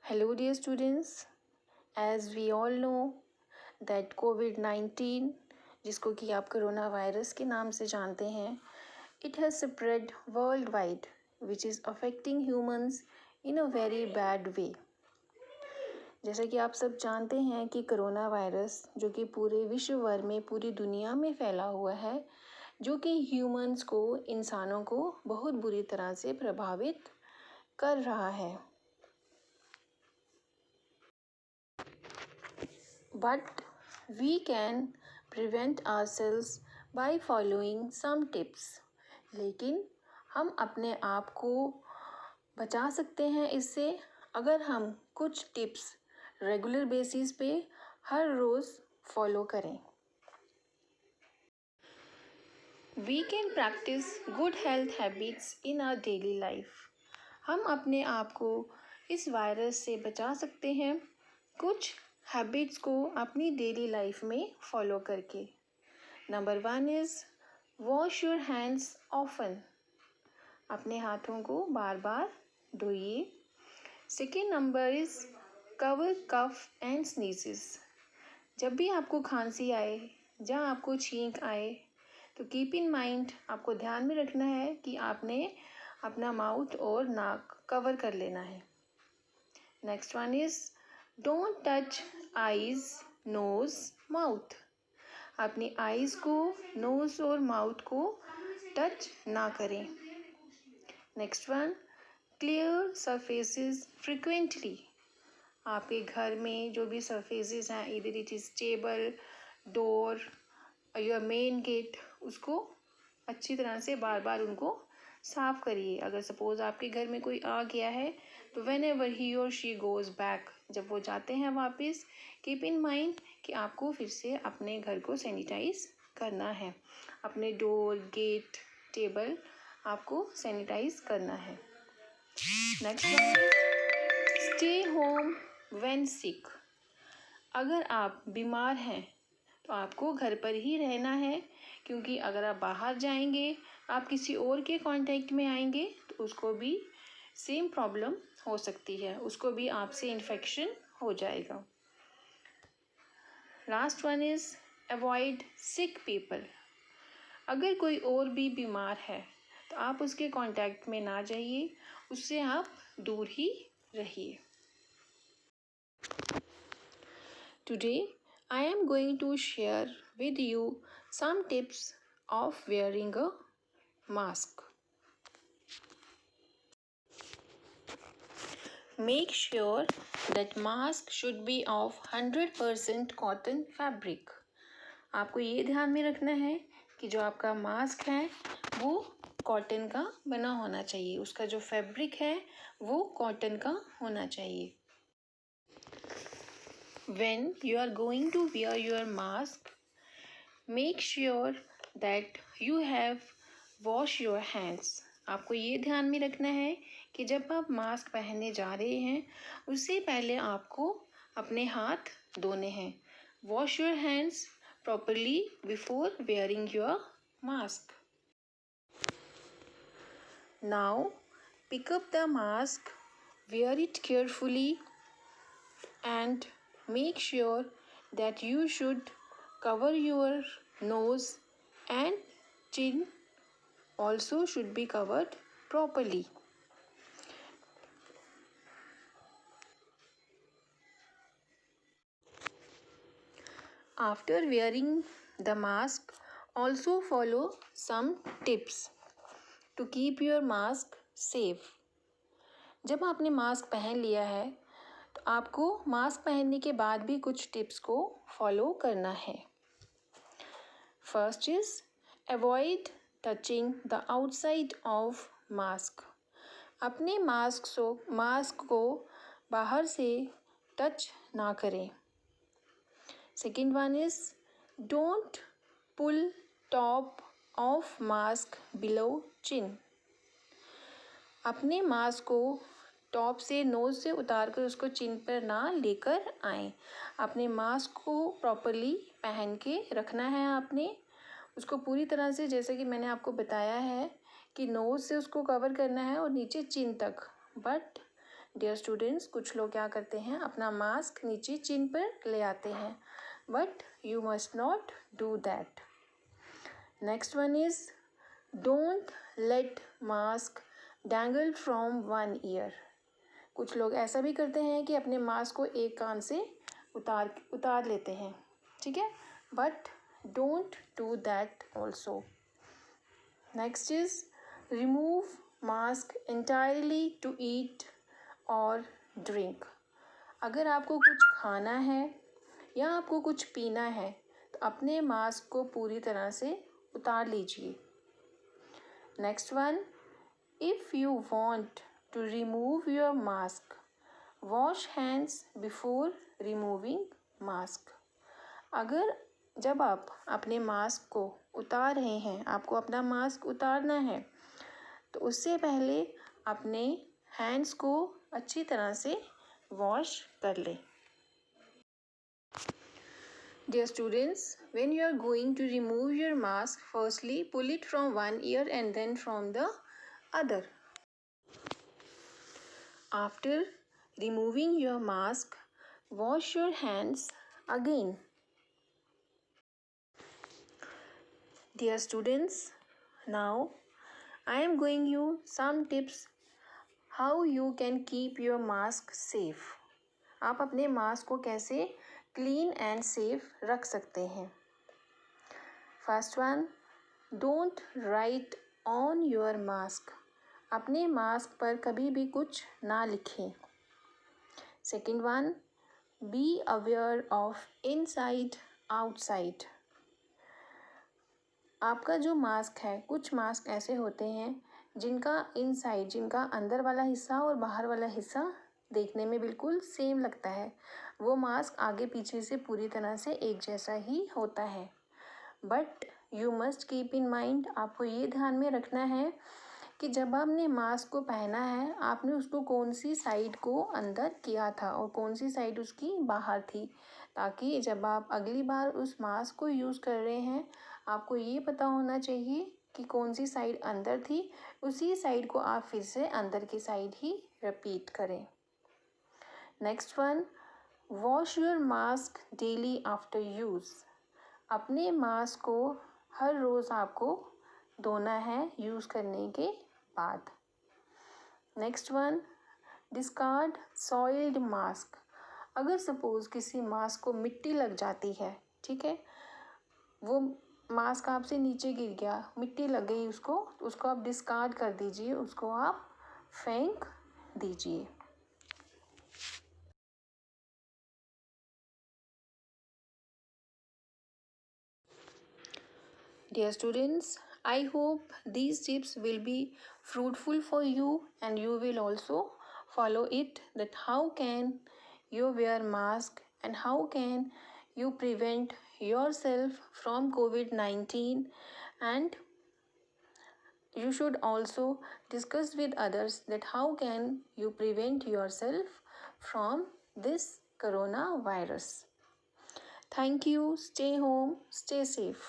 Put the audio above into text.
Hello dear students, as we all know that COVID-19 जिसको कि आप कोरोना वायरस के नाम से जानते हैं, it has spread worldwide which is affecting humans in a very bad way. जैसा कि आप सब जानते हैं कि कोरोना वायरस जो कि पूरे विश्व भर में पूरी दुनिया में फैला हुआ है, जो कि ह्यूमंस को इंसानों को बहुत बुरी तरह से प्रभावित कर रहा है. But we can prevent ourselves by following some tips. लेकिन हम अपने आप को बचा सकते हैं इससे अगर हम कुछ टिप्स रेगुलर बेसिस पे हर रोज़ फॉलो करें. We can practice good health habits in our daily life. हम अपने आप को इस वायरस से बचा सकते हैं कुछ हैबिट्स को अपनी डेली लाइफ में फॉलो करके. Number 1 is wash your hands often. अपने हाथों को बार बार धोइए. Second number is cover cough and sneezes. जब भी आपको खांसी आए या आपको छींक आए तो कीप इन माइंड, आपको ध्यान में रखना है कि आपने अपना माउथ और नाक कवर कर लेना है. Next one is don't touch eyes, nose, mouth. अपनी आईज को, नोज और माउथ को टच ना करें. Next one, clear surfaces frequently. आपके घर में जो भी सरफेसेस हैं, इधर it is table, door, your main gate, उसको अच्छी तरह से बार बार उनको साफ करिए. अगर सपोज आपके घर में कोई आ गया है तो वेन एवर ही और शी गोज़ बैक, जब वो जाते हैं वापस, कीप इन माइंड कि आपको फिर से अपने घर को सैनिटाइज करना है. अपने डोर, गेट, टेबल आपको सैनिटाइज करना है. Next one, stay home when sick. अगर आप बीमार हैं तो आपको घर पर ही रहना है, क्योंकि अगर आप बाहर जाएंगे, आप किसी और के कांटेक्ट में आएंगे तो उसको भी सेम प्रॉब्लम हो सकती है, उसको भी आपसे इन्फेक्शन हो जाएगा. Last one is avoid sick people. अगर कोई और भी बीमार है तो आप उसके कांटेक्ट में ना जाइए, उससे आप दूर ही रहिए. Today I am going to share with you some tips of wearing a mask. Make sure that mask should be of 100% cotton fabric. आपको ये ध्यान में रखना है कि जो आपका मास्क है वो कॉटन का बना होना चाहिए, उसका जो फैब्रिक है वो कॉटन का होना चाहिए. When you are going to wear your mask, make sure that you have washed your hands. आपको ये ध्यान में रखना है कि जब आप मास्क पहनने जा रहे हैं उससे पहले आपको अपने हाथ धोने हैं. Wash your hands properly before wearing your mask. Now pick up the mask, wear it carefully and make sure that you should cover your nose and chin also should be covered properly. After wearing the mask, also follow some tips to keep your mask safe. जब आपने mask पहन लिया है तो आपको mask पहनने के बाद भी कुछ टिप्स को फॉलो करना है. First is avoid touching the outside of mask. अपने मास्क को बाहर से टच ना करें. Second one is don't pull top of mask below chin. अपने मास्क को टॉप से, नोज़ से उतार कर उसको चिन पर ना लेकर आएं. अपने मास्क को प्रॉपरली पहन के रखना है. आपने उसको पूरी तरह से, जैसे कि मैंने आपको बताया है कि नोज़ से उसको कवर करना है और नीचे चिन तक, बट डियर स्टूडेंट्स, कुछ लोग क्या करते हैं, अपना मास्क नीचे चिन पर ले आते हैं, but you must not do that. Next one is don't let mask dangle from one year. कुछ लोग ऐसा भी करते हैं कि अपने मास्क को एक कान से उतार लेते हैं, ठीक है, but don't do that also. Next is remove mask entirely to eat और ड्रिंक. अगर आपको कुछ खाना है या आपको कुछ पीना है तो अपने मास्क को पूरी तरह से उतार लीजिए. Next one, if you want to remove your mask wash hands before removing mask. अगर जब आप अपने मास्क को उतार रहे हैं, आपको अपना मास्क उतारना है, तो उससे पहले अपने हैंड्स को अच्छी तरह से वॉश कर लें. Dear students, when you are going to remove your mask, firstly pull it from one ear and then from the other. After removing your mask, wash your hands again. Dear students, now I am going you some tips how you can keep your mask safe. आप अपने mask को कैसे clean and safe रख सकते हैं. First one, don't write on your mask. अपने mask पर कभी भी कुछ ना लिखें. Second one, be aware of inside outside. आपका जो मास्क है, कुछ मास्क ऐसे होते हैं जिनका इनसाइड, जिनका अंदर वाला हिस्सा और बाहर वाला हिस्सा देखने में बिल्कुल सेम लगता है. वो मास्क आगे पीछे से पूरी तरह से एक जैसा ही होता है. But you must keep in mind, आपको ये ध्यान में रखना है कि जब आपने मास्क को पहना है, आपने उसको कौन सी साइड को अंदर किया था और कौन सी साइड उसकी बाहर थी, ताकि जब आप अगली बार उस मास्क को यूज़ कर रहे हैं, आपको ये पता होना चाहिए कि कौन सी साइड अंदर थी. उसी साइड को आप फिर से अंदर की साइड ही रिपीट करें. Next one, wash your mask daily after use. अपने मास्क को हर रोज़ आपको धोना है यूज़ करने के बाद. Next one, discard soiled mask. अगर सपोज़ किसी मास्क को मिट्टी लग जाती है, ठीक है, वो मास्क आपसे नीचे गिर गया, मिट्टी लग गई उसको आप डिस्कार्ड कर दीजिए, उसको आप फेंक दीजिए. Dear students, I hope these tips will be fruitful for you and you will also follow it, that how can you wear mask and how can you prevent yourself from COVID-19, and you should also discuss with others that how can you prevent yourself from this coronavirus. Thank you. Stay home, stay safe.